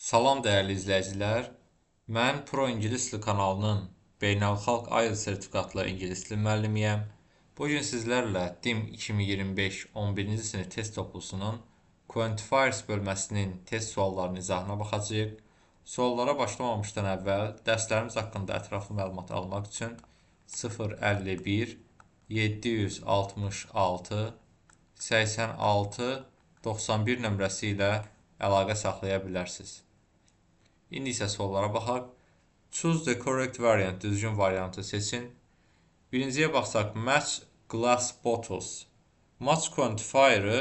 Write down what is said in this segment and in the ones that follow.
Salam dəyərli izləyicilər. Mən Pro İngilis Dili kanalının beynəlxalq IELTS sertifikatlı ingilis dili müəllimiyəm. Bu gün sizlərlə DİM 2025 11-ci sinif test toplusunun Quantifiers bölməsinin test suallarının izahına baxacağıq. Suallara başlamamışdan əvvəl dərslərimiz haqqında ətraflı məlumat almaq üçün 051 766 86 91 nömrəsi ilə əlaqə saxlaya bilərsiniz. İndi isə suallara baxaq. Choose the correct variant, düzgün variantı seçin. Birinciyə baxsaq, match glass bottles. Match quantifier'ı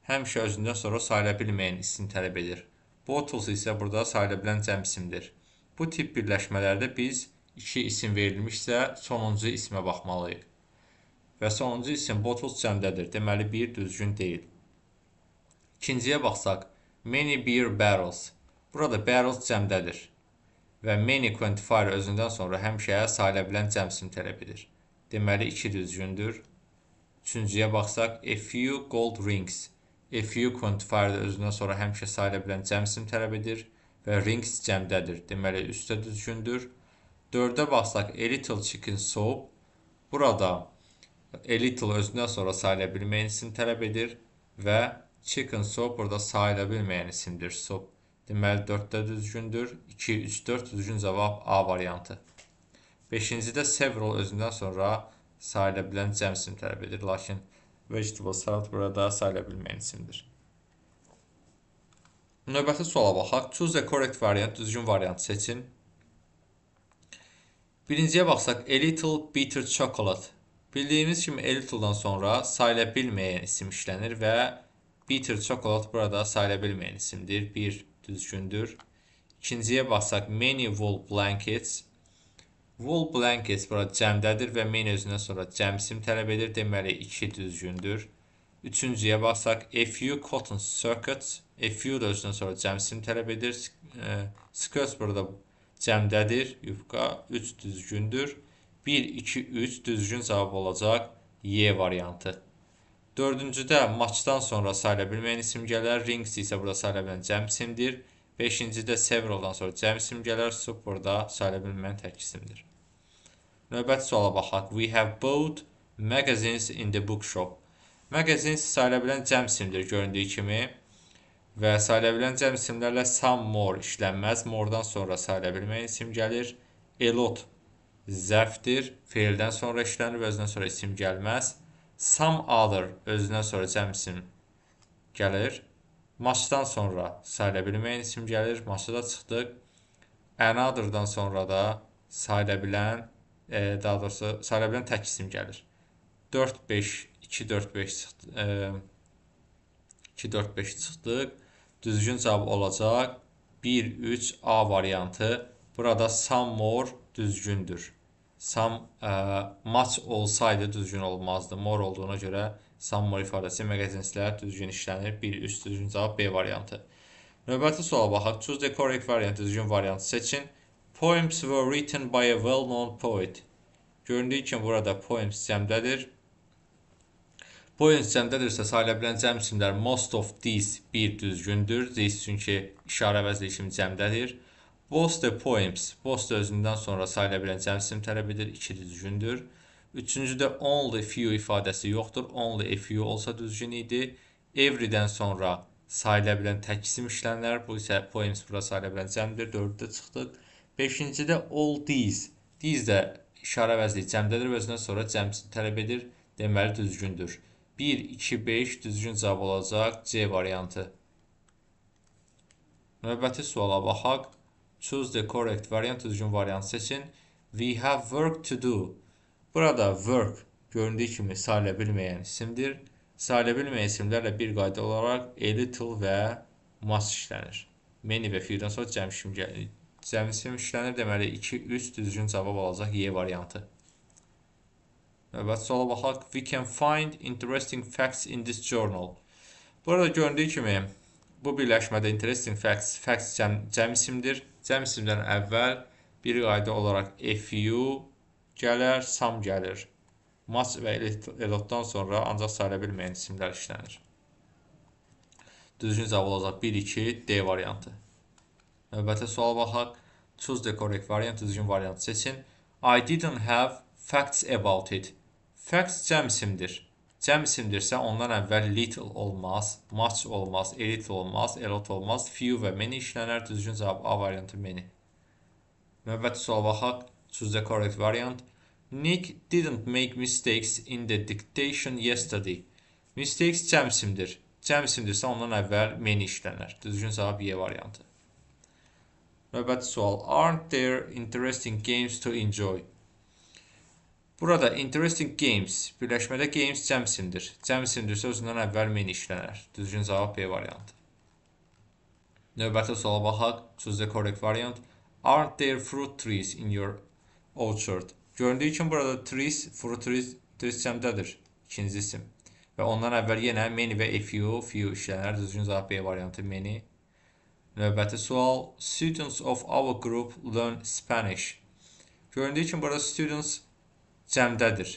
həmişə özündən sonra sayıla bilməyən isim tələb edir. Bottles isə burada sayıla bilən cəm isimdir. Bu tip birləşmələrdə biz iki isim verilmişsə sonuncu ismə baxmalıyıq. Və sonuncu isim bottles cəmdədir. Deməli, bir düzgün deyil. İkinciyə baxsaq, many beer barrels. Burada barrels cəmdədir və many quantifier özündən sonra həmişə sayıla bilən cəm isim tələb edir. Deməli, 2 düzgündür. Üçüncüyə baxsaq, a few gold rings. A few quantifier özündən sonra həmişə sayıla bilən cəm isim tələb edir və rings cəmdədir. Deməli, üstə düzgündür. Dördə baxsaq, a little chicken soup. Burada a little özündən sonra sayıla bilməyən isim tələb edir və chicken soup burada sayıla bilməyən isimdir. Soup. Deməli, 4-də düzgündür. 2, 3, 4 düzgün cavab A variantı. 5-cidə several özündən sonra sayıla bilən cəm isim tələb edir. Lakin vegetable salad burada sayıla bilməyən isimdir. Növbəti suala baxaq. Choose the correct variant, düzgün variantı seçin. Birinciyə baxsaq, a little bitter chocolate. Bildiyimiz kimi a little'dan sonra sayıla bilməyən isim işlənir və bitter chocolate burada sayıla bilməyən isimdir. 1 düzgündür. İkinciyə baxsaq, many wool blankets. Wool blankets burada cəmdədir və many özündən sonra cəm isim tələb edir. Deməli, 2 düzgündür. Üçüncüyə baxsaq, a few cotton circuits. A few da özündən sonra cəm isim tələb edir. Skirts burada cəmdədir. Yufqa 3 düzgündür. 1, 2, 3 düzgün cavab olacaq Y variantı. Dördüncüdə matchdan sonra sayıla bilməyən isim gələr. Rings isə burada sayıla bilən cəm isimdir. 5-cidə severaldan sonra cəm isim gələr. Soup burada sayıla bilməyən tək isimdir. Növbəti suala baxaq. We have bought magazines in the bookshop. Magazines sayıla bilən cəm isimdir göründüyü kimi. Və sayıla bilən cəm isimlərlə some more işlənməz. More'dan sonra sayıla bilməyən isim gəlir. A lot zərfdir. Feildən sonra işlənir və özündən sonra isim gəlməz. Some other özündən sonra cəm isim gəlir. Matchdan sonra sayıla bilməyən isim gəlir. Matchda çıxdıq. Another'dan sonra da sayıla bilən, daha doğrusu sayıla bilən tək isim gəlir. 4, 5, 2, 4, 5 çıxdıq. 2, 4, 5 çıxdıq. Düzgün cavab olacaq 1, 3, A variantı. Burada some more düzgündür. Some match olsaydı düzgün olmazdı. More olduğuna görə some more ifadəsi magazinslər düzgün işlənir. 1, 3 düzgün cavab B variantı. Növbəti suala baxaq. Choose the correct variant, düzgün variantı seçin. Poems were written by a well-known poet. Göründüyü kimi burada poems cəmdədir. Poems cəmdədirsə sayıla bilən cəm isimlər most of these 1 düzgündür. These çünki işarə əvəzli kimi cəmdədir. Both the poems. Both özündən sonra sayıla bilən cəm isim tələb edir. 2 düzgündür. Üçüncüdə only few ifadəsi yoxdur. Only a few olsa düzgün idi. Every'dən sonra sayıla bilən tək isim işlənər. Bu isə poems burada sayıla bilən cəmdir. 4-də çıxdıq. 5-cidə all these. These də işarə əvəzli cəmdədir və özündən sonra cəm isim tələb edir. Deməli düzgündür. 1, 2, 5 düzgün cavab olacaq C variantı. Növbəti suala baxaq. Choose the correct variant, düzgün variant seçin. We have work to do. Burada work göründüyü kimi sayıla bilməyən isimdir. Sayıla bilməyən isimlərlə bir qayda olaraq a little və much işlənir. Many və few'dan sonra cəm isim işlənir. Deməli 2, 3 düzgün cavab olacaq Y variantı. Növbəti suala baxaq. We can find interesting facts in this journal. Burada göründüyü kimi bu birləşmədə interesting facts cəm isimdir. Cəm isimdən əvvəl bir qayda olaraq a few gələr, some gəlir. Much və a lot'dan sonra ancaq sayıla bilməyən isimlər işlənir. Düzgün cavab olacaq 1, 2, D variantı. Növbəti suala baxaq. Choose the correct variant, düzgün variantı seçin. I didn't have facts about it. Facts cəm isimdir. Cəm isimdirsə ondan əvvəl little olmaz, much olmaz, a little olmaz, a lot olmaz, few və many işlənər. Düzgün cavab A variantı many. Növbəti suala baxaq. Choose the correct variant. Nick didn't make mistakes in the dictation yesterday. Mistakes cəm isimdir. Cəm isimdirsə ondan əvvəl many işlənər. Düzgün cavab Y variantı. Növbəti sual. Aren't there interesting games to enjoy? Burada interesting games, birləşmədə games cəm isimdir. Cəm isimdirsə özündən əvvəl many işlənər. Düzgün cavab B variantı. Növbəti suala baxaq. Choose the correct variant. Aren't there fruit trees in your orchard? Göründüyü kimi burada trees, fruit trees cəmdədir. İkinci isim. Və ondan əvvəl yenə many və a few işlənər. Düzgün cavab B variantı many. Növbəti sual. Students of our group learn Spanish. Göründüyü kimi burada students cəmdədir.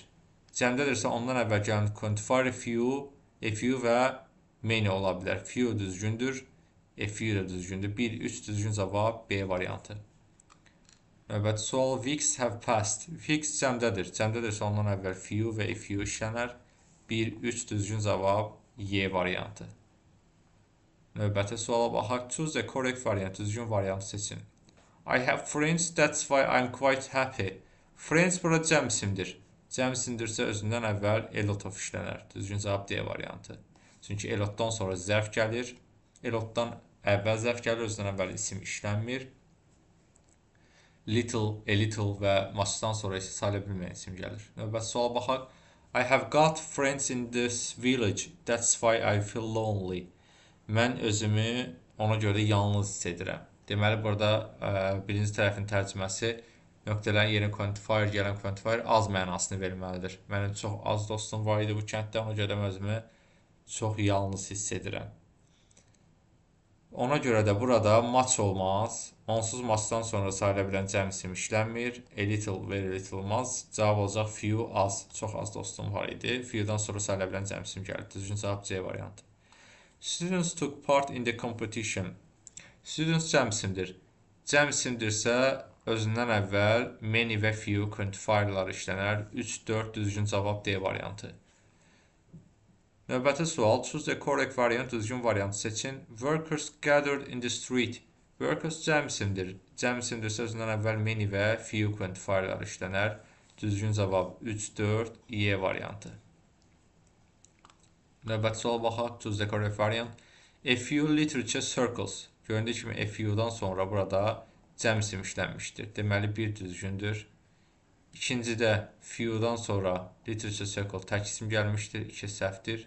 Cəmdədirsə ondan əvvəl gələn quantifier a few və many ola bilər. Few düzgündür, a few da düzgündür. 1-3 düzgün cavab B variantı. Növbəti sual. Weeks have passed. Weeks cəmdədir. Cəmdədirsə ondan əvvəl few və a few işlənər. 1-3 düzgün cavab Y variantı. Növbəti suala baxaq. Choose the correct variant. Düzgün variantı seçin. I have friends, that's why I'm quite happy. Friends burada cəm isimdir. Cəm isimdirsə özündən əvvəl a lot of işlənər. Düzgün cavab D variantı. Çünki a lotdan sonra zərf gəlir. A lotdan əvvəl zərf gəlir, özündən əvvəl isim işlənmir. Little, a little və muchdan sonra isə sayıla bilməyən isim gəlir. Növbəti suala baxaq. I have got friends in this village, that's why I feel lonely. Mən özümü ona görə yalnız hiss edirəm. Deməli, burada birinci tərəfin tərcüməsi nöqtələrin yerinə quantifier, gələn quantifier az mənasını verməlidir. Mənim çox az dostum var idi bu kənddə, ona görə də özümü çox yalnız hiss edirəm. Ona görə də burada much olmaz. Onsuz muchdan sonra sayıla bilən cəm isim işlənmir. A little, very little olmaz. Cavab olacaq few, az, çox az dostum var idi. Few'dan sonra sayıla bilən cəm isim gəlir. Düzgün cavab C variantı. Students took part in the competition. Students cəm isimdir. Cəm isimdirsə özündən əvvəl many və few quantifierlər işlənər. 3-4 düzgün cavab D variantı. Növbəti sual. Choose the correct variant. Düzgün variantı seçin. Workers gathered in the street. Workers cəm isimdir. Cəm isimdirsə özündən əvvəl many və few quantifierlər işlənər. Düzgün cavab 3-4 Y variantı. Növbəti suala baxaq. Choose the correct variant. A few literature circles. Göründüyü kimi a few'dan sonra burada cəm isim işlənmişdir. Deməli, 1 düzgündür. İkincidə few'dan sonra literature circle tək isim gəlmişdir. 2 səhvdir.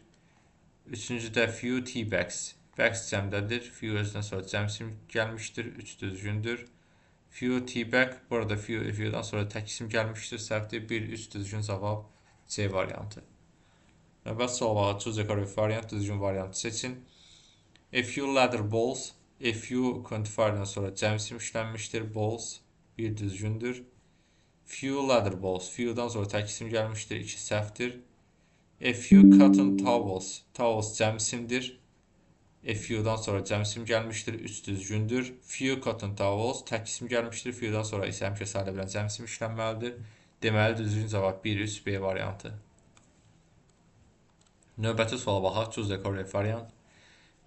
Üçüncüdə few tea bags. Bags cəmdədir. Few özündən sonra cəm isim gəlmişdir. 3 düzgündür. Few tea bag. Burada few'dan sonra tək isim gəlmişdir. Səhvdir. 1-3 düzgün cavab C variantı. Növbəti suala choose the correct variant. Düzgün variantı seçin. A few leather balls. A few quantifierdən sonra cəm isim işlənmişdir. Balls 1 düzgündür. Few leather balls. Few'dan sonra tək isim gəlmişdir. 2 səhvdir. A few cotton towels. Towels cəm isimdir. A few'dan sonra cəm isim gəlmişdir. 3 düzgündür. Few cotton towels tək isim gəlmişdir. Few'dan sonra isə həmişə sayıla bilən cəm isim işlənməlidir. Deməli, düzgün cavab 1-3 B variantı. Növbəti suala baxaq. Choose the correct variant.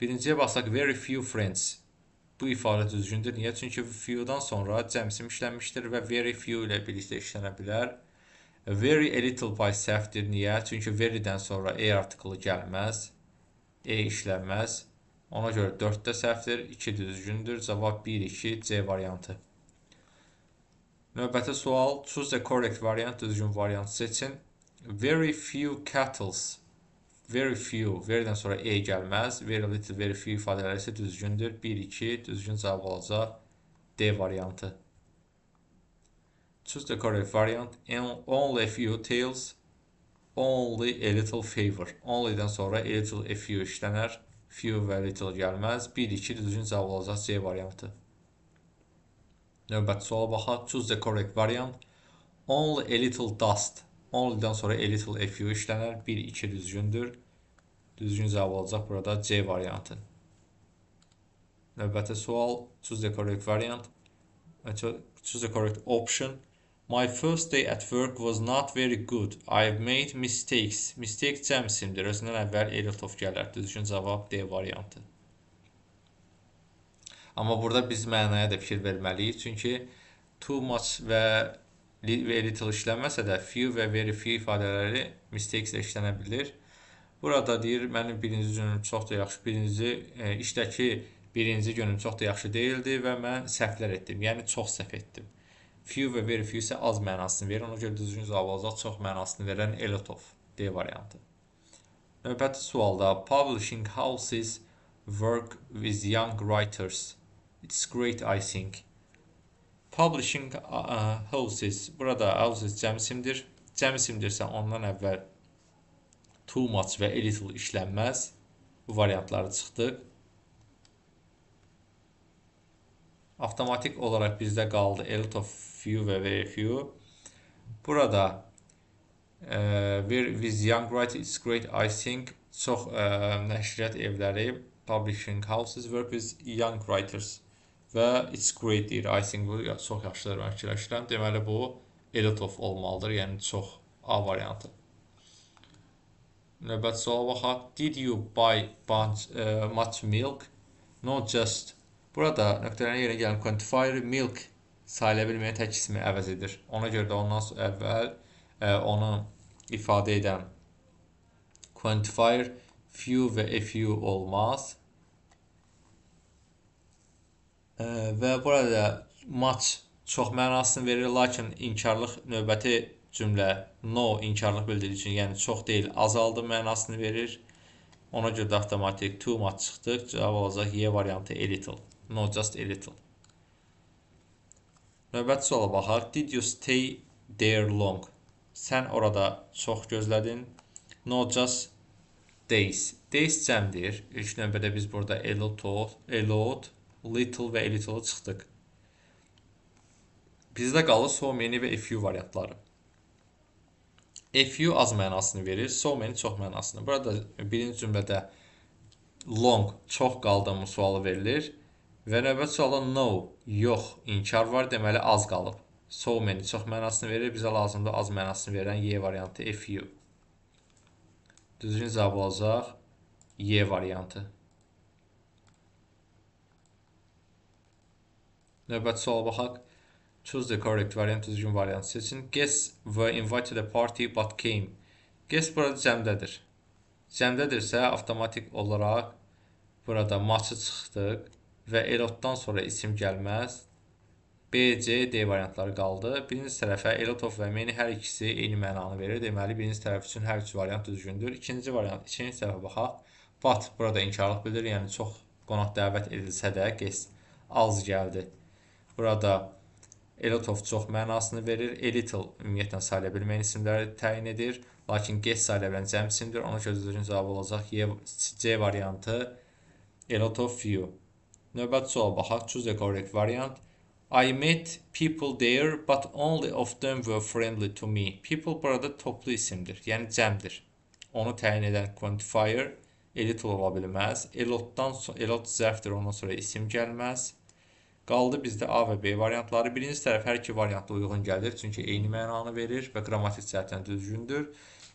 Birinciyə baxsaq, very few friends. Bu ifadə düzgündür. Niyə? Çünki few'dan sonra cəm isim işlənmişdir və very few ilə birlikdə işlənə bilər. Very a little by səhvdir. Niyə? Çünki very'dən sonra a artiklı gəlməz. E işlənməz. Ona görə 4-də səhvdir. 2 düzgündür. Cavab 1-2 C variantı. Növbəti sual. Choose the correct variant. Düzgün variantı seçin. Very few kettles. Very few. Very'dən sonra e gəlməz. Very little, very few ifadələri isə düzgündür. 1-2 düzgün cavab olacaq D variantı. Choose the correct variant. Only a few tails. Only a little favor. Only'dən sonra a little, a few işlənər. Few və little gəlməz. 1-2 düzgün cavab olacaq C variantı. Növbəti suala baxaq. Choose the correct variant. Only a little dust. Only'dən sonra a little, a few işlənər. 1-2 düzgündür. Düzgün cavab olacaq burada C variantı. Növbəti sual. Choose the correct variant. Choose the correct option. My first day at work was not very good. I've made mistakes. Mistake cəm isimdir. Özündən əvvəl Elitov gələr. Düzgün cavab D variantı. Amma burada biz mənaya da fikir verməliyik. Çünki too much və little işlənməsə də few və very few ifadələri mistakes ilə işlənə bilir. Burada deyir, mənim birinci günüm çox da yaxşı, işdəki birinci günüm çox da yaxşı deyildi və mən səhvlər etdim. Yəni çox səhv etdim. Few və very few isə az mənasını verir. Ona görə düzgün cavab olacaq çox mənasını verən a lot of D variantı. Növbəti sualda publishing houses work with young writers. It's great, I think. Publishing houses. Burada houses cəm isimdir. Cəm isimdirsə ondan əvvəl too much və a little işlənməz. Bu variantları çıxdıq. Avtomatik olaraq bizdə qaldı a lot of, few və very few. Burada with young writers, it's great, I think. Çox nəşriyyat evləri, publishing houses work with young writers. Və it's great deyir, I think. Bu çox yaxşıdır, mən fikirləşirəm. Deməli, bu a lot of olmalıdır, yəni çox A variantı. Növbəti suala baxaq. Did you buy much milk? No, just. Burada nöqtələrin yerinə gələn quantifier milk sayıla bilməyən tək ismi əvəz edir. Ona görə də ondan əvvəl onu ifadə edən quantifier few və a few olmaz. Və burada much çox mənasını verir, lakin inkarlıq növbəti cümlə no inkarlıq bildirici üçün, yəni çox deyil, azaldı mənasını verir. Ona görə də avtomatik too much çıxdıq. Cavab olacaq Y variantı a little. No, just a little. Növbəti suala baxaq. Did you stay there long? Sən orada çox gözlədin. No, just days. Days cəmdir. İlk növbədə biz burada a lot, little və a little çıxdıq. Bizdə qalır so many və a few variantları. A few az mənasını verir, so many çox mənasını. Burada birinci cümlədə long, çox qaldığımı sualı verilir. Və növbəti sualda no, yox, inkar var, deməli az qalıb. So many çox mənasını verir, bizə lazımdır az mənasını verən Y variantı a few. Düzgün cavab olacaq Y variantı. Növbəti suala baxaq. Choose the correct variant, düzgün variant seçin. Guests were invited to the party but came. Guest burada cəmdədir. Cəmdədirsə avtomatik olaraq burada matchı çıxdıq və a lotdan sonra isim gəlməz. B, C, D variantları qaldı. Birinci tərəfə a lot of və many hər ikisi eyni mənanı verir. Deməli, birinci tərəf üçün hər üç variant düzgündür. İkinci tərəfə baxaq. But burada inkarlıq bildirir, yəni çox qonaq dəvət edilsə də guest az gəldi. Burada a lot of çox mənasını verir. A little ümumiyyətlə sayıla bilməyən isimləri təyin edir. Lakin guest sayıla bilən cəm isimdir. Ona görə düzgün cavab olacaq C variantı a lot of few. Növbəti suala baxaq. Choose the correct variant. I met people there, but only of them were friendly to me. People burada toplu isimdir, yəni cəmdir. Onu təyin edən quantifier a little ola bilməz. A lot zərfdir, ondan sonra isim gəlməz. Qaldı bizdə A və B variantları. Birinci tərəf hər iki variantla uyğun gəlir, çünki eyni mənanı verir və qrammatik cəhətdən düzgündür.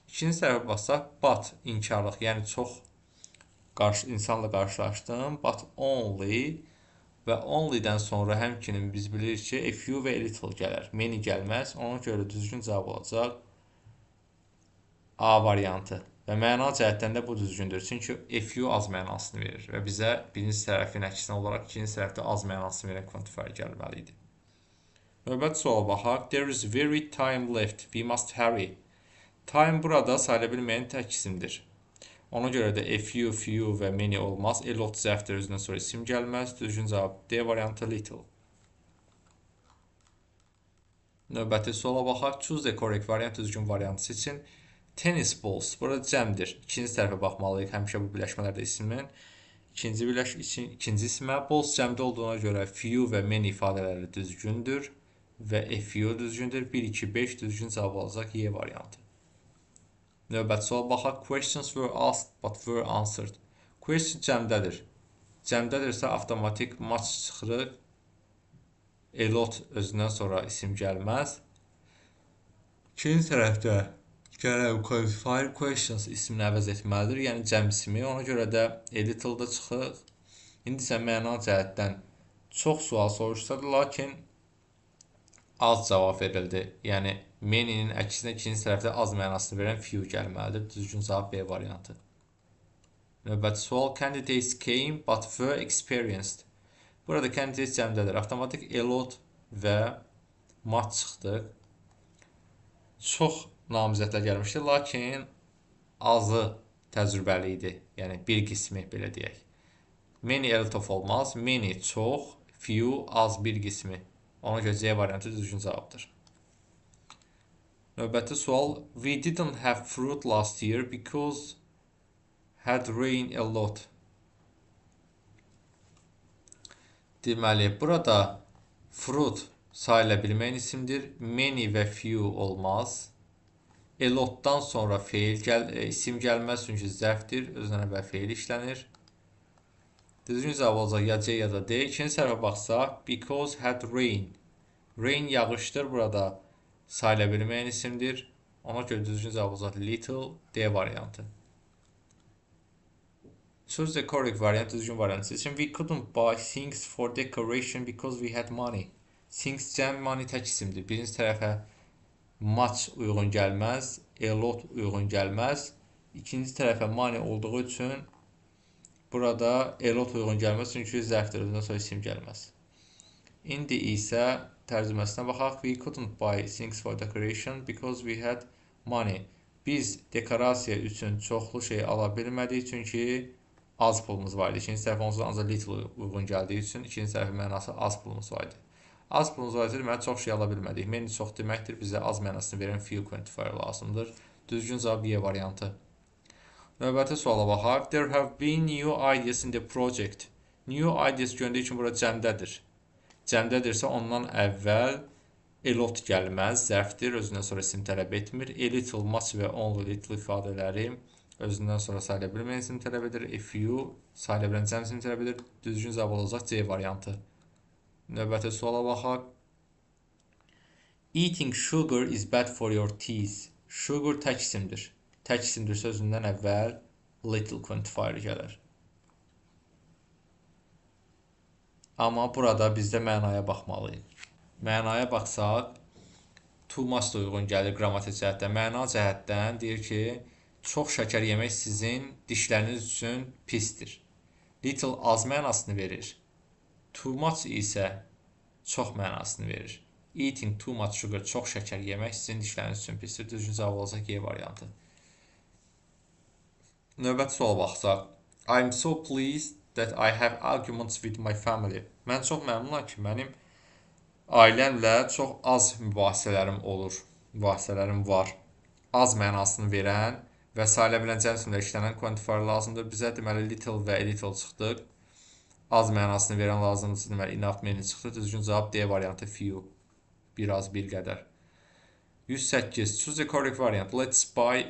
İkinci tərəfə baxsaq, but inkarlıq, yəni çox insanla qarşılaşdım, but only və only-dən sonra həmçinin biz bilirik ki, a few və a little gələr, many gəlməz. Ona görə düzgün cavab olacaq A variantı. Və məna cəhətdən də bu düzgündür. Çünki a few az mənasını verir və bizə birinci tərəfin əksinə olaraq ikinci tərəfdə az mənasını verən quantifier gəlməli idi. Növbəti suala baxaq. There is very time left. We must hurry. Time burada sayıla bilməyən tək isimdir. Ona görə də a few, few və many olmaz. A lot zərfdir, özündən sonra isim gəlməz. Düzgün cavab D variantı little. Növbəti suala baxaq. Choose the correct variant, düzgün variantı seçin. Tennis balls, burada cəmdir. İkinci tərəfə baxmalıyıq, həmişə bu birləşmələrdə ismin. İkinci ismə balls cəmdə olduğuna görə few və many ifadələri düzgündür və a few düzgündür. 1, 2, 5 düzgün cavab olacaq Y variantı. Növbəti sual baxaq. Questions were asked but were answered. Question cəmdədir. Cəmdədirsə avtomatik much çıxırıq. A lot özündən sonra isim gəlməz. İkinci tərəfdə gələn qualifier questions ismini əvəz etməlidir. Yəni cəm ismi. Ona görə də a little da çıxır. İndi isə məna cəhətdən çox sual soruşsadır, lakin az cavab verildi. Yəni many'nin əksinə ikinci tərəfdə az mənasını verən few gəlməlidir. Düzgün cavab B variantı. Növbəti sual. Candidates came but were experienced. Burada candidate cəmdədir. Avtomatik a lot və much çıxdı. Çox namizədlər gəlmişdi, lakin azı təcrübəli idi. Yəni bir qismi belə deyək. Many a lot of olmaz. Many çox, few az bir qismi. Ona görə C variantı düzgün cavabdır. Növbəti sual. We didn't have fruit last year because had rain a lot. Deməli, burada fruit sayıla bilməyən isimdir. Many və few olmaz. A lotdan sonra isim gəlməz, çünki zərfdir. Özündən əvvəl feil işlənir. Düzgün cavab olacaq ya C ya da D. İkinci tərəfə baxsaq, because had rain. Rain yağışdır. Burada sayıla bilməyən isimdir. Ona görə düzgün cavab olacaq little, D variantı. Choose the correct variant, düzgün variant seçin. We couldn't buy things for decoration because we had money. Things cəm, money tək isimdir. Birinci tərəfə much uyğun gəlməz, a lot uyğun gəlməz. İkinci tərəfə money olduğu üçün burada a lot uyğun gəlməz, çünki zərfdir, özündən sonra isim gəlməz. İndi isə tərcüməsinə baxaq. We couldn't buy things for decoration because we had money. Biz dekorasiya üçün çoxlu şey ala bilmədik, çünki az pulumuz var idi. İkinci tərəfə onsuz ancaq little uyğun gəldiyi üçün ikinci tərəfin mənası az pulumuz var idi. Az pulumuz var idi, deməli çox şey ala bilmədik. Many çox deməkdir, bizə az mənasını verən few quantifier lazımdır. Düzgün cavab Y variantı. Növbəti suala baxaq. There have been new ideas in the project. New ideas göndəyi üçün burada cəmdədir. Cəmdədirsə ondan əvvəl a lot gəlməz, zərfdir, özündən sonra isim tələb etmir. A little, much və only little ifadələri özündən sonra sayıla bilməyən isim tələb edir. A few sayıla bilən cəm isim tələb edir. Düzgün cavab olacaq C variantı. Növbəti suala baxaq. Eating sugar is bad for your teeth. Sugar tək isimdir. Tək isimdir sözündən əvvəl little quantifier gəlir. Amma burada bizdə mənaya baxmalıyıq. Mənaya baxsaq, too much da uyğun gəlir qrammatik cəhətdən. Məna cəhətdən deyir ki, çox şəkər yemək sizin dişləriniz üçün pisdir. Little az mənasını verir. Too much isə çox mənasını verir. Eating too much sugar, çox şəkər yemək sizin dişləriniz üçün pisdir. Düzgün cavab olacaq Y variantı. Növbəti suala baxsaq. I'm so pleased that I have arguments with my family. Mən çox məmnunam ki, mənim ailəmlə çox az mübahisələrim olur. Mübahisələrim var. Az mənasını verən və sayıla bilən cəm isimlə işlənən quantifier lazımdır. Bizə deməli little və a little çıxdıq. Az mənasını verən lazımdır. Deməli enough, many çıxdı. Düzgün cavab D variantı few. Biraz bir qədər. 108. Choose the correct variant. Let's buy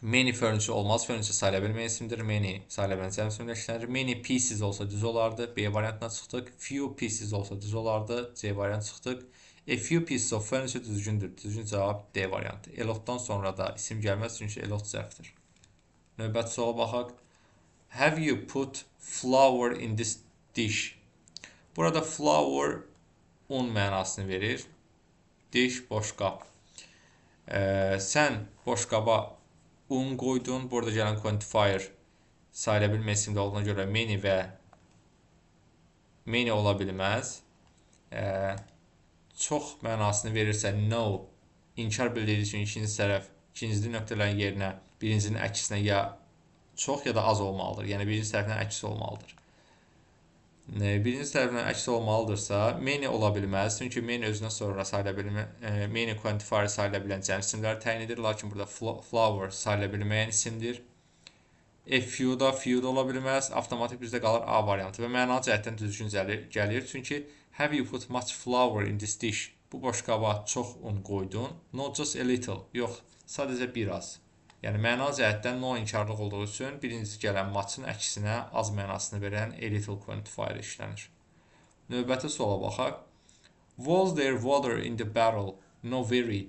many furniture olmaz. Furniture sayıla bilməyən isimdir. Many sayıla bilən cəm isimlə işlənir. Many pieces olsa düz olardı. B variantına çıxdıq. Few pieces olsa düz olardı. C variant çıxdıq. A few pieces of furniture düzgündür. Düzgün cavab D variantı. A lotdan sonra da isim gəlməz, çünki a lot zərfdir. Növbəti suala baxaq. Have you put flour in this dish? Burada flour un mənasını verir. Dish boş qab. Sən boş qaba un qoydun. Burada gələn quantifier sayıla bilmə isimdə olduğuna görə many ola bilməz. Çox mənasını verirsə no, inkar bildirdiyi üçün ikinci tərəf, ikinci nöqtələrin yerinə birincinin əksinə ya çox ya da az olmalıdır. Yəni birinci tərəfdən əksi olmalıdır. Birinci tərəfdən əksi olmalıdırsa many ola bilməz. Çünki many özündən sonra sayıla bilməyən, many quantifier sayıla bilən cəm isimləri təyin edir. Lakin burada flour sayıla bilməyən isimdir. A few da ola bilməz. Avtomatik bizdə qalır A variantı və məna cəhətdən düzgün gəlir. Çünki have you put much flour in this dish? Bu boşqaba çox un qoydun. No, just a little. Yox, sadəcə biraz. Yəni məna cəhətdən no inkarlıq olduğu üçün birinci gələn matchın əksinə az mənasını verən a little quantifier işlənir. Növbəti suala baxaq. Was there water in the barrel? No very.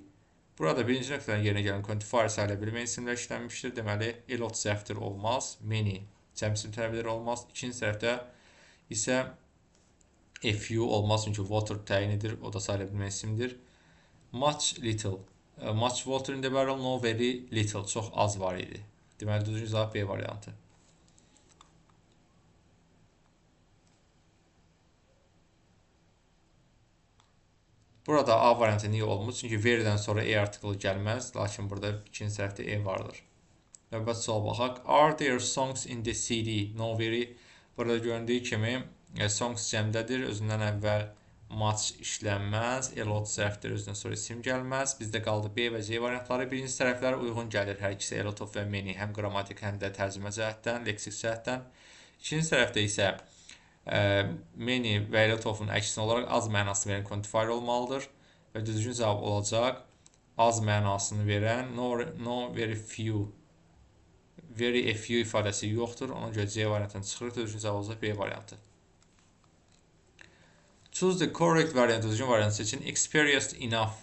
Burada birinci nöqtədən yerinə gələn quantifier sayıla bilmə isimlə işlənmişdir. Deməli, a lot zərfdir olmaz. Many cəmsim tərəfləri olmaz. İkinci tərəfdə isə a few olmaz çünki water təyin edir. O da sayıla bilmə isimdir. Much little. Much water in the barrel, no very little. Çox az var idi. Deməli, düzgün cavab B variantı. Burada A variantı niyə olmur? Çünki verydən sonra E artiklı gəlməz. Lakin burada ikinci tərəfdə E vardır. Növbəti sual baxaq. Are there songs in the CD? No very. Burada göründüyü kimi songs cəmdədir. Özündən əvvəl match işlənməz. A lot zərfdir. Özündən sonra isim gəlməz. Bizdə qaldı B və C variantları. Birinci tərəflər uyğun gəlir. Hər ikisi a lot of və many. Həm qrammatik, həm də tərcümə cəhətdən, leksik cəhətdən. İkinci tərəfdə isə many və a lot of-un əksinə olaraq az mənasını verən quantifier olmalıdır və düzgün cavab olacaq az mənasını verən no very few, very a few ifadəsi yoxdur. Ona görə C variantını çıxırıq. Düzgün cavab olacaq B variantı. Choose the correct variant. Düzgün variantı seçin. Experienced enough.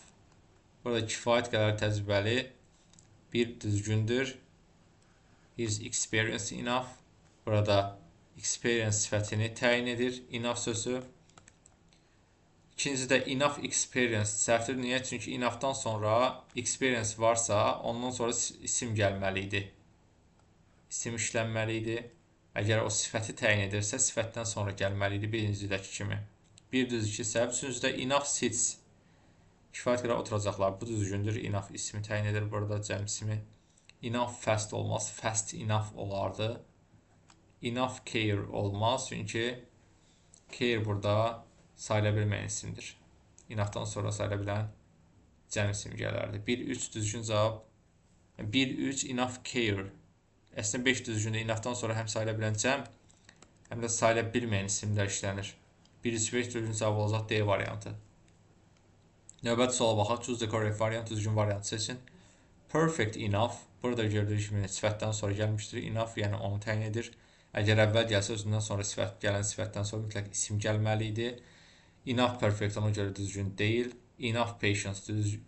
Burada kifayət qədər təcrübəli bir düzgündür. Is experienced enough. Burada experience sifətini təyin edir. Enough sözü. İkincisi də enough experience səhvdir. Niyə? Çünki enoughdan sonra experience varsa, ondan sonra isim gəlməli idi. İsim işlənməli idi. Əgər o sifəti təyin edirsə, sifətdən sonra gəlməli idi birincidəki kimi. Bir düz iki səhv. Üçüncüdə enough seats. Kifayət qədər oturacaqlar. Bu düzgündür. Enough ismi təyin edir burada cəmsimi. Enough fast olmaz. Fast enough olardı. Enough care olmaz. Çünki care burada sayıla bilməyən isimdir. Enoughdan sonra sayıla bilən cəm isim gələrdi. 1-3 düzgün cavab. 1-3 enough care. Əslində 5 düzgündə enoughdan sonra həm sayıla bilən cəm, həm də sayıla bilməyən isimlər işlənir. 1-3-5 düzgün cavab olacaq D variantı. Növbəti suala baxaq. Choose the correct variant. Düzgün variantı seçin. Perfect enough. Burada gördüyünüz kimi sifətdən sonra gəlmişdir. Enough yəni onu təyin edir. Əgər əvvəl gəlsə, özündən sonra gələn sifətdən sonra mütləq isim gəlməli idi. Enough perfect ona görə düzgün deyil. Enough patience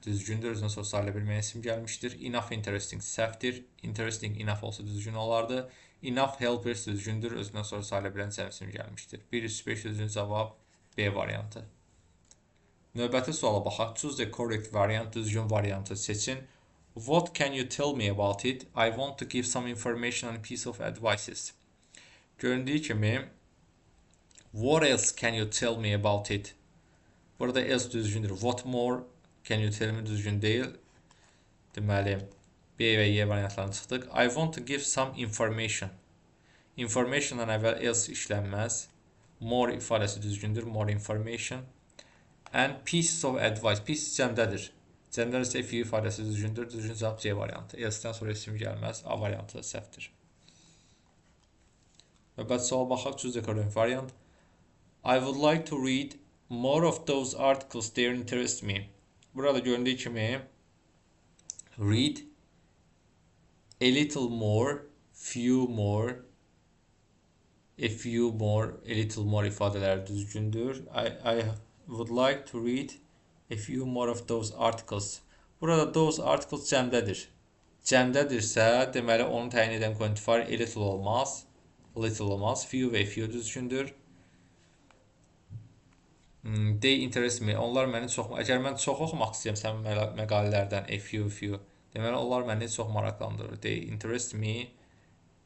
düzgündür. Özündən sonra sayıla bilməyən isim gəlmişdir. Enough interesting səhvdir. Interesting enough olsa düzgün olardı. Enough helpers düzgündür. Özündən sonra sayıla bilən cəm isim gəlmişdir. 1-3-5 düzgün cavab B variantı. Növbəti suala baxaq. Choose the correct variant. Düzgün variantı seçin. What can you tell me about it? I want to give some information and piece of advices. Göründüyü kimi what else can you tell me about it? Burada else düzgündür. What more can you tell me düzgün deyil. Deməli B və Y variantlarını çıxdıq. I want to give some information. Informationdan əvvəl else işlənməz. More ifadəsi düzgündür. More information. And pieces of advice. Pieces cəmdədir. Cəmdədir isə few ifadəsi düzgündür. Düzgün cavab C variantı. Else'dən sonra isim gəlməz. A variantı səhvdir. Növbəti suala baxaq. Choose the correct variant. I would like to read more of those articles. They interest me. Burada göründüyü kimi read, a little more, few more, a few more, a little more ifadələri düzgündür. I would like to read a few more of those articles. Burada those articles cəmdədir. Cəmdədirsə, deməli onu təyin edən quantifier a little olmaz. Little olmaz. Few və few düzgündür. They interest me. Onlar məni çox... Əgər mən çox oxumaq istəyirəm sənin məqalələrdən a few. Deməli, onlar məni çox maraqlandırır. They interest me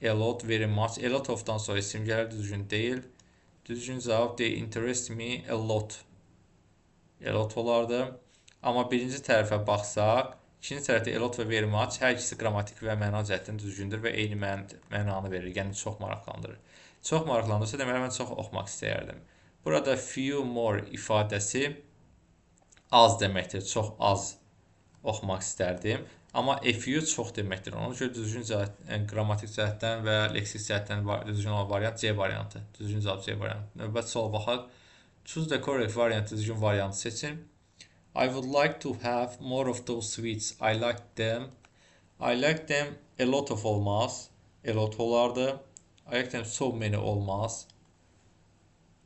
a lot, very much. A lot of-dan sonra isim gəlir, düzgün deyil. Düzgün cavab they interest me a lot. A lot olardı. Amma birinci tərəfə baxsaq, ikinci tərəfdə a lot və very much hər ikisi qrammatik və məna cəhətdən düzgündür və eyni mənanı verir. Yəni çox maraqlandırır. Çox maraqlandırsa, deməli mən çox oxumaq istəyərdim. Burada few more ifadəsi az deməkdir. Çox az oxumaq istərdim. Amma a few çox deməkdir. Ona görə düzgün qrammatik cəhətdən və leksik cəhətdən düzgün olan variant C variantı. Düzgün cavab C variantı. Növbəti suala baxaq. Choose the correct variant. Düzgün variantı seçin. I would like to have more of those sweets. I like them. I like them a lot of olmaz. A lot olardı. I like them so many olmaz.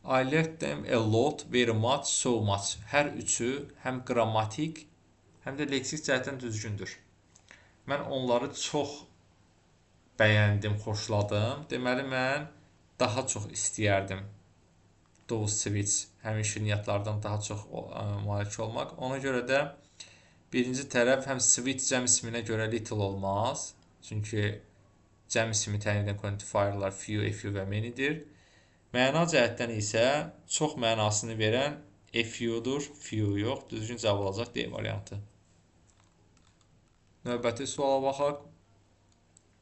I like them a lot, very much, so much. Hər üçü həm qrammatik, həm də leksik cəhətdən düzgündür. Mən onları çox bəyəndim, xoşladım. Deməli, mən daha çox istəyərdim. Those sweets, həmin şirniyyatlardan daha çox malik olmaq. Ona görə də birinci tərəf həm sweet cəm isminə görə little olmaz. Çünki cəm ismi təyin edən quantifierlər few, a few və many'dir. Məna cəhətdən isə çox mənasını verən a few-dur, few yox. Düzgün cavab olacaq D variantı. Növbəti suala baxaq.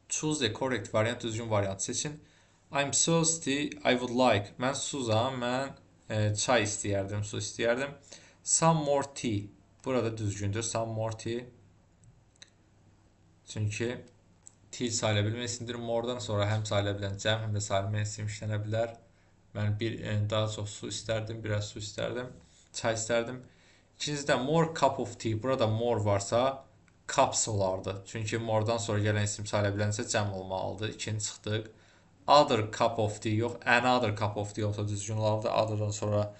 Choose the correct variant, düzgün variant seçin. I'm thirsty, I would like. Mən susam, mən çay istəyərdim, su istəyərdim. Some more tea. Burada düzgündür, some more tea. Çünki tea sayıla bilmə isimdir. More'dan sonra həm sayıla bilən cəm, həm də sayıla bilmə isim işlənə bilər. Mən daha çox su istərdim, biraz su istərdim, çay istərdim. İkincidə more cup of tea. Burada more varsa cups olardı. Çünki more'dan sonra gələn isim sayıla bilənsə cəm olmalıdır. İkinci çıxdıq. Other cup of tea yox, another cup of tea olsa düzgün olardı. Other'dan sonra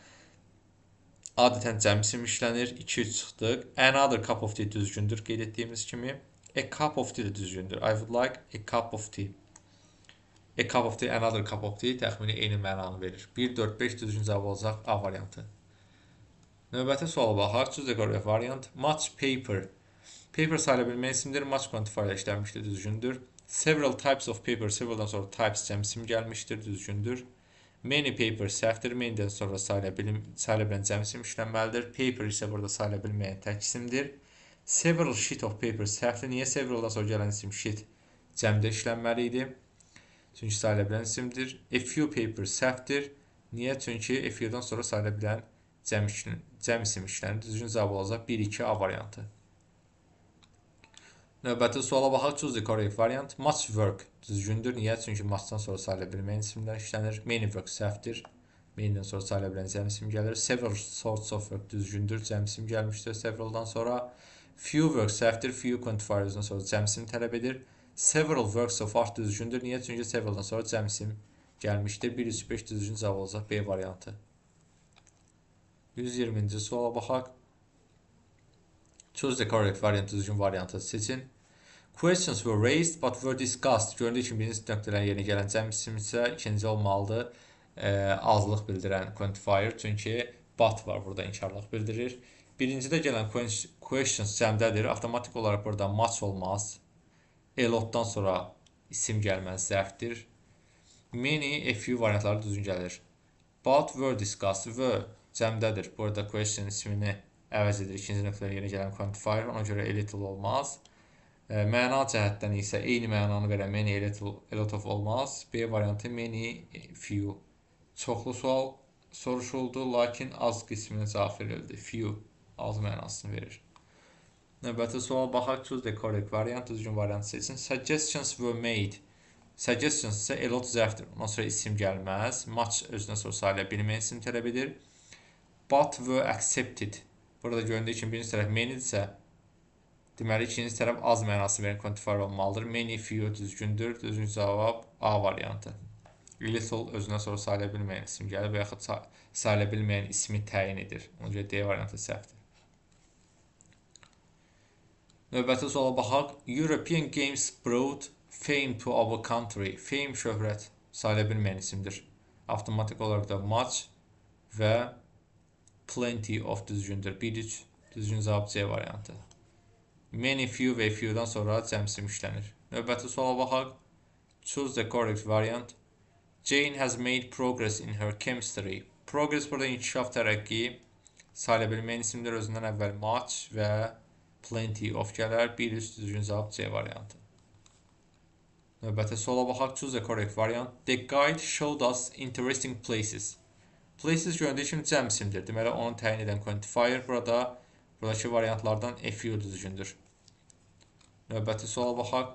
adətən cəm isim işlənir. 2-3 çıxdıq. Another cup of tea düzgündür, qeyd etdiyimiz kimi. A cup of tea də düzgündür. I would like a cup of tea. A cup of tea, another cup of tea təxmini eyni mənanı verir. 1, 4, 5 düzgün cavab olacaq A variantı. Növbəti suala baxaq. Choose the correct variant. Much paper. Paper sayıla bilmə isimdir. Much quantifier ilə işlənmişdir, düzgündür. Several types of paper. Several'dan sonra types cəm isim gəlmişdir, düzgündür. Many paper səhvdir. Many'dən sonra sayıla bilən cəm isim işlənməlidir. Paper isə burada sayıla bilməyən tək isimdir. Several sheet of paper səhvdir. Niyə several'dan sonra gələn isim sheet cəmdə işlənməli idi? Çünki sayıla bilən isimdir. A few paper səhvdir. Niyə? Çünki a few-dan sonra sayıla bilən cəm isim işlənir. Düzgün cavab olacaq 1-2 A variantı. Növbəti suala baxaq. Choose the correct variant. Much work düzgündür. Niyə? Çünki muchdan sonra sayıla bilməyən isimlər işlənir. Many work səhvdir. Many'dən sonra sayıla bilən cəm isim gəlir. Several sorts of work düzgündür. Cəm isim gəlmişdir several'dan sonra. Few work səhvdir. Few quantifier'dan sonra cəm isim tələb edir. Several works of art düzgündür. Niyə? Çünki several'dan sonra cəm isim gəlmişdir. 1-3-5 düzgün cavab olacaq B variantı. 120-ci suala baxaq. Choose the correct variant, düzgün variantı seçin. Questions were raised but were discussed. Göründüyü kimi birinci nöqtədən yeni gələn cəm isim isə ikinci olmalıdır. Azlıq bildirən quantifier. Çünki but var burada, inkarlıq bildirir. Birincidə gələn questions cəmdədir. Avtomatik olaraq burada much olmaz. A lotdan sonra isim gəlməz, zərfdir. Many, a few variantları düzgün gəlir. But were discussed. Were cəmdədir. Burada question ismini əvəz edir. İkinci nöqtədən yeni gələn quantifier. Ona görə a little olmaz. Məna cəhətdən isə eyni mənanı verən many, a little, a lot of olmaz. B variantı many, few. Çoxlu sual soruşuldu, lakin az qisminə cavab verildi. Few az mənasını verir. Növbəti suala baxaq. Choose the correct variant, düzgün variant seçin. Suggestions were made. Suggestions isə a lot zərfdir. Ondan sonra isim gəlməz. Much özündən sonra sayıla bilməyən isim tələb edir. But were accepted. Burada göründüyü kimi birinci tərəf many'dirsə, deməli ikinci tərəf az mənası verən quantifier olmalıdır. Many, few düzgündür. Düzgün cavab A variantı. Little özündən sonra sayıla bilməyən isim gəlir və yaxud sayıla bilməyən ismi təyin edir. Ona görə D variantı səhvdir. Növbəti suala baxaq. European Games brought fame to our country. Fame şöhrət sayıla bilməyən isimdir. Avtomatik olaraq da much və plenty of düzgündür. 1-3 düzgün cavab C variantı. Many, few və few'dan sonra cəm isim işlənir. Növbəti suala baxaq. Choose the correct variant. Jane has made progress in her chemistry. Progress burada inkişaf, tərəqqi sayıla bilməyən isimdir. Özündən əvvəl much və plenty of gələr. 1-3 düzgün cavab C variantı. Növbəti suala baxaq. Choose the correct variant. The guide showed us interesting places. Places göründüyü kimi cəm isimdir. Deməli, onu təyin edən quantifier buradakı variantlardan a few düzgündür. Növbəti suala baxaq.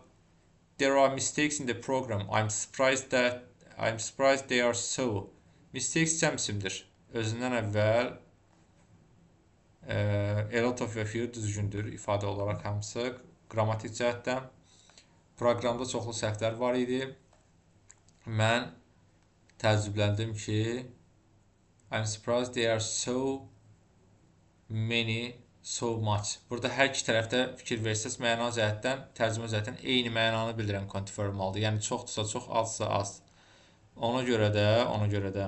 There are mistakes in the program. I'm surprised they are so. Mistakes cəm isimdir. Özündən əvvəl a lot of və few düzgündür ifadə olaraq hamısı. Qrammatik cəhətdən. Proqramda çoxlu səhvlər var idi. Mən təəccübləndim ki, I'm surprised there are so many, so much. Burada hər iki tərəfdə fikir versəz, məna cəhətdən, tərcümə cəhətdən eyni mənanı bildirən kondifor olmalıdır. Yəni çoxdursa çox, azsa az. Ona görə də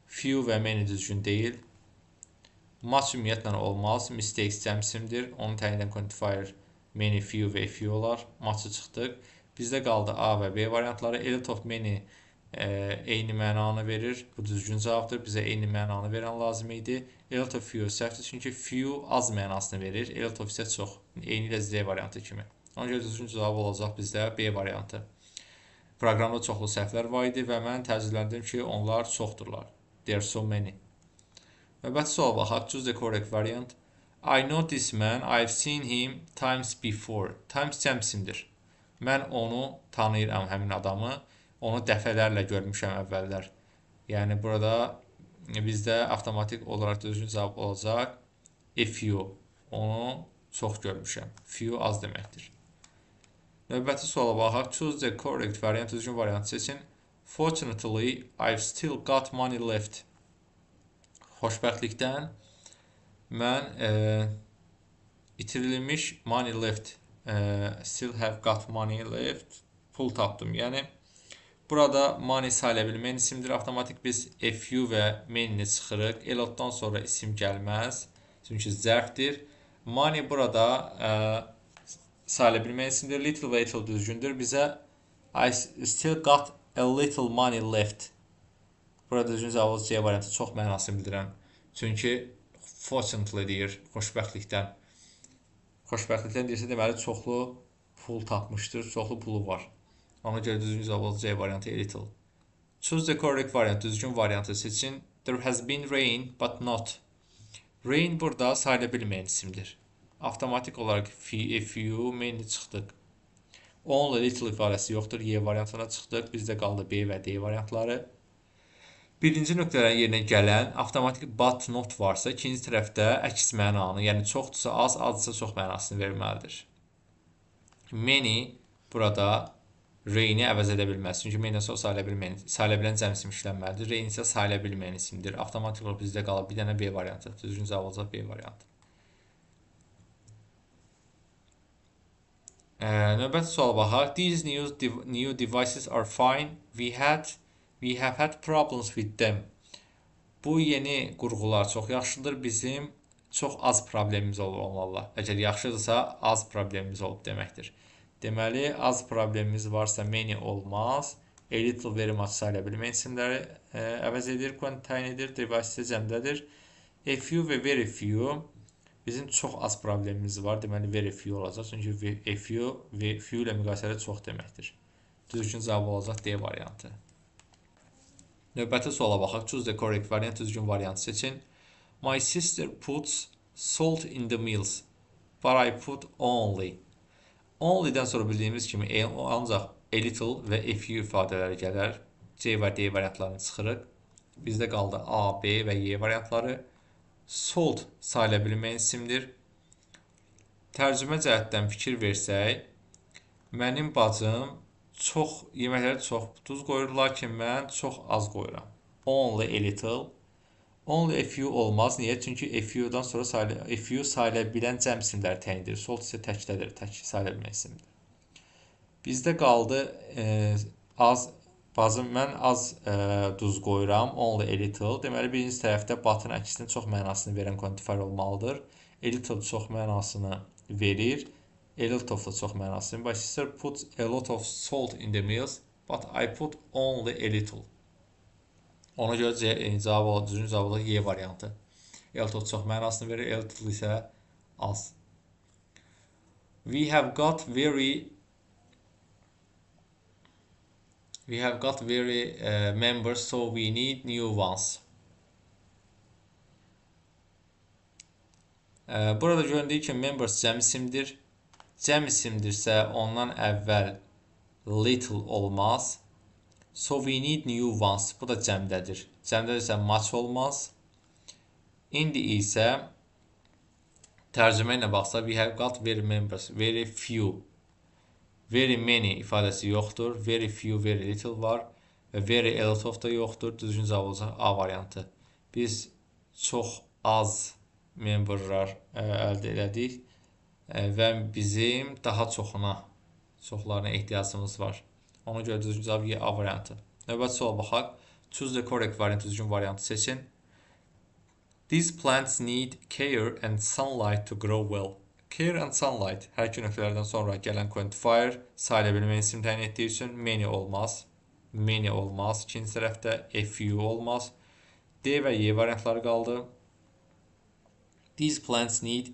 few və many düzgün deyil. Much ümumiyyətlə olmaz. Mistakes cəmsimdir. Onu təyin edən quantifier many, few və few olar. Much'ı çıxdıq. Bizdə qaldı A və B variantları. A lot of many eyni mənanı verir. Bu düzgün cavabdır. Bizə eyni mənanı verən lazım idi. A lot of few səhvdir. Çünki few az mənasını verir. A lot of isə çox. Eyni ilə Z variantı kimi. Ona görə düzgün cavab olacaq bizdə B variantı. Proqramda çoxlu səhvlər var idi və mən təəccübləndim ki, onlar çoxdurlar. There are so many. Növbəti suala baxaq. Choose the correct variant. I know this man. I've seen him times before. Times cəmsimdir. Mən onu tanıyıram, həmin adamı. Onu dəfələrlə görmüşəm əvvəllər. Yəni burada bizdə avtomatik olaraq düzgün cavab olacaq. A few. Onu çox görmüşəm. Few az deməkdir. Növbəti suala baxaq. Choose the correct variant. Düzgün variantı seçin. Fortunately, I've still got money left. Xoşbəxtlikdən mən itirilmiş money left, still have got money left, pul tapdım. Yəni burada money sayıla bilməyən isimdir. Avtomatik biz a few və many-ni çıxırıq. A lotdan sonra isim gəlməz. Çünki zərfdir. Money burada sayıla bilməyən isimdir. Little və little düzgündür. Bizə I still got a little money left. Burada düzgün cavabı C variantı çox mənasını bildirən. Çünki fortunately deyir, xoşbəxtlikdən. Xoşbəxtlikdən deyirsə, deməli, çoxlu pul tapmışdır, çoxlu pulu var. Ona görə düzgün cavab C variantı a little. Choose the correct variant, düzgün variantı seçin. There has been rain, but not. Rain burada sayıla bilməyən isimdir. Avtomatik olaraq a few, many çıxdıq. Only little ifadəsi yoxdur, Y variantına çıxdıq. Bizdə qaldı B və D variantları. Birinci nöqtələrin yerinə gələn avtomatik but not varsa, ikinci tərəfdə əks mənanı, yəni çoxdursa az, azsa çox mənasını verməlidir. Many burada rain-i əvəz edə bilməz. Çünki many sonra sayıla bilən cəmsim işlənməlidir. Rain isə sayıla bilməyən isimdir. Avtomatik olaraq bizdə qalır bir dənə B variantı. Düzgün cavab olacaq B variantı. Növbəti suala baxaq. These new devices are fine. We have had problems with them. Bu yeni qurğular çox yaxşıdır. Bizim çox az problemimiz olub onlarla. Əgər yaxşıdırsa, az problemimiz olub deməkdir. Deməli, az problemimiz varsa many olmaz. A little, very much sayıla bilməyən isimləri əvəz edir, təyin edir. Device isə cəmdədir. A few və very few. Bizim çox az problemimiz var. Deməli, very few olacaq. Çünki a few və few ilə müqayisədə çox deməkdir. Düzgün cavab olacaq D variantı. Növbəti suala baxaq. Choose the correct variant, düzgün variantı seçin. My sister puts salt in the meals, but I put only. Only-dən sonra bildiyimiz kimi ancaq a little və a few ifadələri gələr. C və D variantlarını çıxırıq. Bizdə qaldı A, B və Y variantları. Salt sayıla bilməyən isimdir. Tərcümə cəhətdən fikir versək, mənim bacım yeməkləri çox duz qoyur, lakin mən çox az qoyuram. Only a little. Only a few olmaz. Niyə? Çünki a few-dan sonra a few sayıla bilən cəm isimləri təyin edir. Salt isə təkdədir, tək sayıla bilmən isimdir. Bizdə qaldı mən az duz qoyuram. Only a little. Deməli, birinci tərəfdə batın əksinin çox mənasını verən quantifier olmalıdır. A little çox mənasını verir. A lot of da çox mənasını. My sister puts a lot of salt in the meals, but I put only a little. Ona görə düzgün cavab olacaq Y variantı. A lot of çox mənasını verir, a little isə az. We have got very members, so we need new ones. Burada göründüyü kimi members cəm isimdir. Cəm isimdirsə ondan əvvəl little olmaz. So we need new ones. Bu da cəmdədir. Cəmdədirsə much olmaz. İndi isə tərcümə ilə baxsa, we have got very members, very few. Very many ifadəsi yoxdur. Very few, very little var. Və very a lot of da yoxdur. Düzgün cavab olacaq A variantı. Biz çox az memberlar əldə elədik və bizim daha çoxlarına ehtiyacımız var. Ona görə düzgün cavab A variantı. Növbəti suala baxaq. Choose the correct variant, düzgün variantı seçin. These plants need care and sunlight to grow well. Care and sunlight hər iki nöqtələrdən sonra gələn quantifier sayıla bilmə isim təyin etdiyi üçün many olmaz. Many olmaz. İkinci tərəfdə a few olmaz. D və Y variantları qaldı. These plants need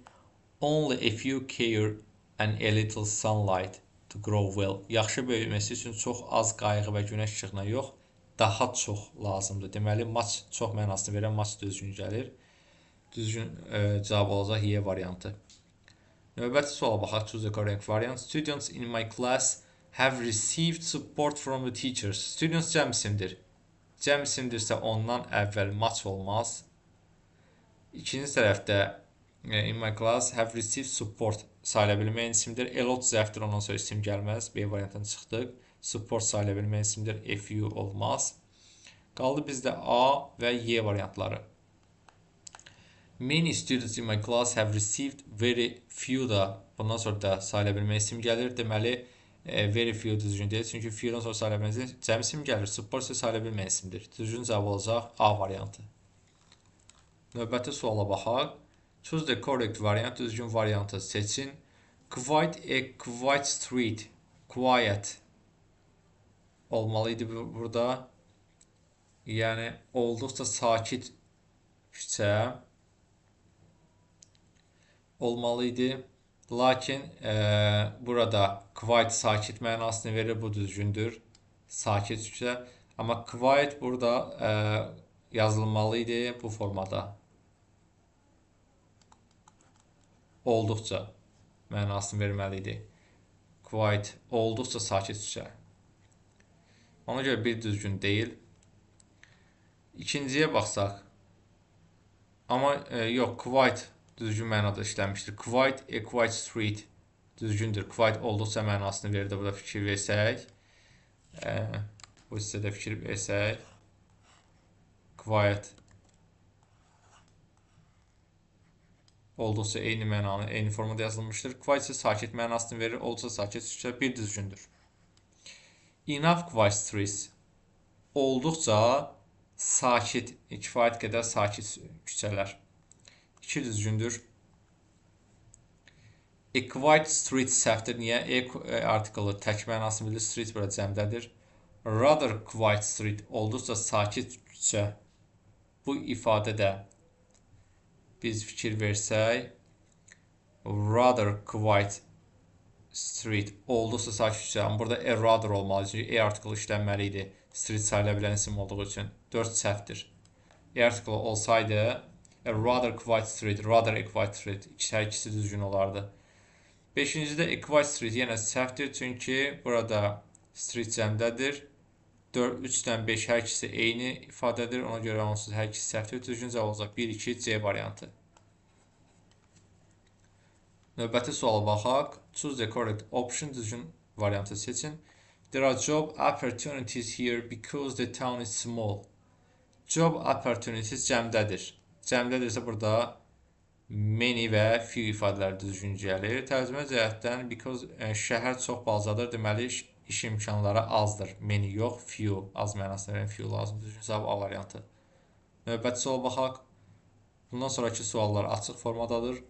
only a few care and a little sunlight to grow well. Yaxşı böyüməsi üçün çox az qayğı və günəş işığına yox, daha çox lazımdır. Deməli, much çox mənasını verən much düzgün gəlir. Düzgün cavab olacaq Y variantı. Növbəti suala baxaq. Choose the correct variant. Students in my class have received support from the teachers. Students cəm isimdir. Cəm isimdirsə ondan əvvəl much olmaz. İkinci tərəfdə in my class have received support sayıla bilməyən isimdir. A lot zərfdir, ondan sonra isim gəlməz. B variantından çıxdıq. Support sayıla bilməyən isimdir. A few olmaz. Qaldı bizdə A və Y variantları. Many students in my class have received very few da. Bundan sonra da sayıla bilmə isim gəlir. Deməli, very few düzgün deyil. Çünki few'dan sonra sayıla bilmə cəm isim gəlir. Support isə sayıla bilmə isimdir. Düzgün cavab olacaq A variantı. Növbəti suala baxaq. Choose the correct variant, düzgün variantı seçin. Quiet street. Quiet olmalıydı burada. Yəni, olduqca sakit küçə olmalıydı. Lakin burada quiet sakit mənasını verir. Bu düzgündür. Sakit küçə. Amma quiet burada yazılmalıydı bu formada. Olduqca mənasını verməliydi. Quiet, olduqca sakit küçə. Ona görə bir düzgün deyil. İkinciyə baxsaq. Amma yox, quiet düzgün mənada işlənmişdir. Quiet, a quiet street düzgündür. Quiet olduqca mənasını verir də burada fikir versək. Bu hissədə fikir versək. Quiet olduqca eyni mənanı, eyni formada yazılmışdır. Quiet isə sakit mənasını verir. Olduqca sakit bir düzgündür. Enough quiet streets olduqca sakit, kifayət qədər sakit küçələr. 2 düzgündür. A quiet street səhvdir. Niyə? Artiklı tək mənasını bilir. Street burada cəmdədir. Rather quiet street olduqca sakit küçə. Bu ifadədə biz fikir versək, rather quiet street olduqca sakit küçə. Amma burada a rather olmalı. Çünki a artiklı işlənməli idi. Street sayıla bilən isim olduğu üçün 4 səhvdir. A artiklı olsaydı a rather quiet street, rather a quiet street. Hər ikisi düzgün olardı. 5-cidə a quiet street yenə səhvdir. Çünki burada street cəmdədir. 3-dən 5 hər ikisi eyni ifadədir. Ona görə onsuz hər ikisi səhvdir. Düzgün cavab olacaq 1-2 C variantı. Növbəti suala baxaq. Choose the correct option. Düzgün variantı seçin. There are job opportunities here because the town is small. Job opportunities cəmdədir. Cəmdədirsə burada many və few ifadələri düzgün gəlir. Tərcümə cəhətdən because şəhər çox balacadır, deməli iş imkanları azdır. Many yox, few. Az mənasını verən few lazımdır. Düzgün cavab A variantı. Növbəti suala baxaq. Bundan sonraki suallar açıq formadadır.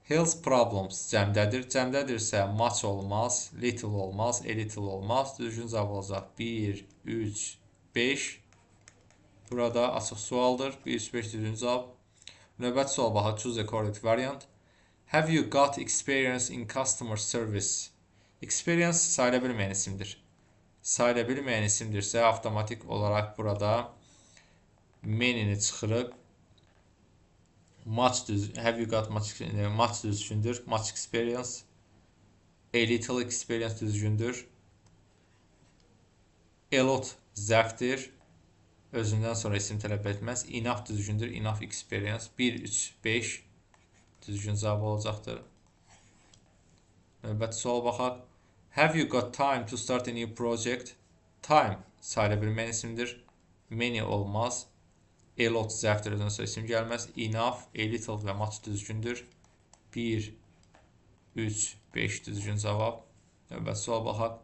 Health problems cəmdədir. Cəmdədirsə much olmaz, little olmaz, a little olmaz. Düzgün cavab olacaq 1, 3, 5. Burada açıq sualdır. 1, 3, 5 düzgün cavab. Növbəti sual baxaq. Choose the correct variant. Have you got experience in customer service? Experience sayıla bilməyən isimdir. Sayıla bilməyən isimdirsə avtomatik olaraq burada many-ni çıxırıq. Have you got much düzgündür. Much experience. A little experience düzgündür. A lot zərfdir. Özündən sonra isim tələb etməz. Enough düzgündür. Enough experience. 1, 3, 5 düzgün cavab olacaqdır. Növbəti sual baxaq. Have you got time to start a new project? Time sayıla bilməyən isimdir. Many olmaz. A lot zərfdir, özünə sonra isim gəlməz. Enough, a little və much düzgündür. 1, 3, 5 düzgün cavab. Növbəti sual baxaq.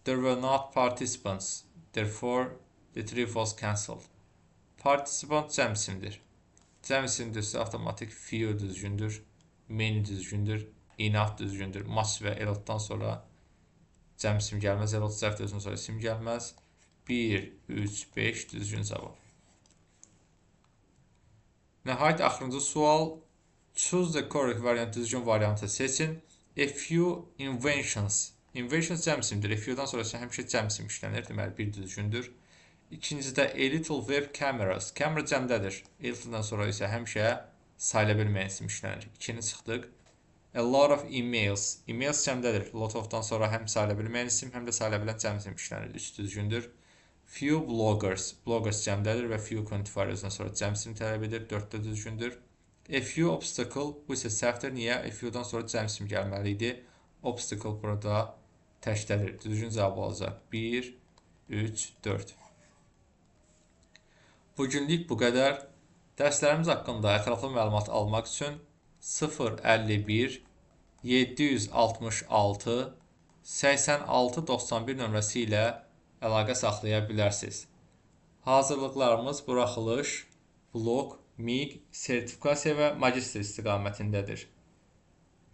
There were not participants. Therefore, the trip was cancelled. Participant cəm isimdir. Cəm isimdirsə avtomatik few düzgündür. Many düzgündür. Enough düzgündür. Much və a lotdan sonra cəm isim gəlməz. A lot zərfdir, özünə sonra isim gəlməz. 1, 3, 5 düzgün cavab. Nəhayət axırıncı sual. Choose the correct variant, düzgün variantı seçin. A few inventions. Inventions cəm isimdir. A few'dan sonra həmişə cəm isim işlənir. Deməli, bir düzgündür. İkincidə a little web cameras. Camera cəmdədir. A little'dan sonra isə həmişə sayıla bilməyən isim işlənir. 2-ni çıxdıq. A lot of emails. Emails cəmdədir. Lot of'dan sonra həm sayıla bilməyən isim, həm də sayıla bilən cəm isim işlənir. 3 düzgündür. Few bloggers. Bloggers cəmdədir və few quantifier özündən sonra cəm isim tələb edir. 4 düzgündür. A few obstacle. Bu isə səhvdir. Niyə? A few'dan sonra cəm isim gəlməli idi. Obstacle burada təkdədir. Düzgün cavab olacaq. 1, 3, 4. Bugünlük bu qədər. Dərslərimiz haqqında ətraflı məlumat almaq üçün 051 766 8691 nömrəsi ilə əlaqə saxlaya bilərsiniz. Hazırlıqlarımız buraxılış, blok, MİQ, sertifikasiya və magistr istiqamətindədir.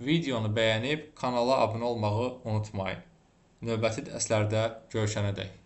Videonu bəyənib kanala abunə olmağı unutmayın. Növbəti dərslərdə görüşənədək.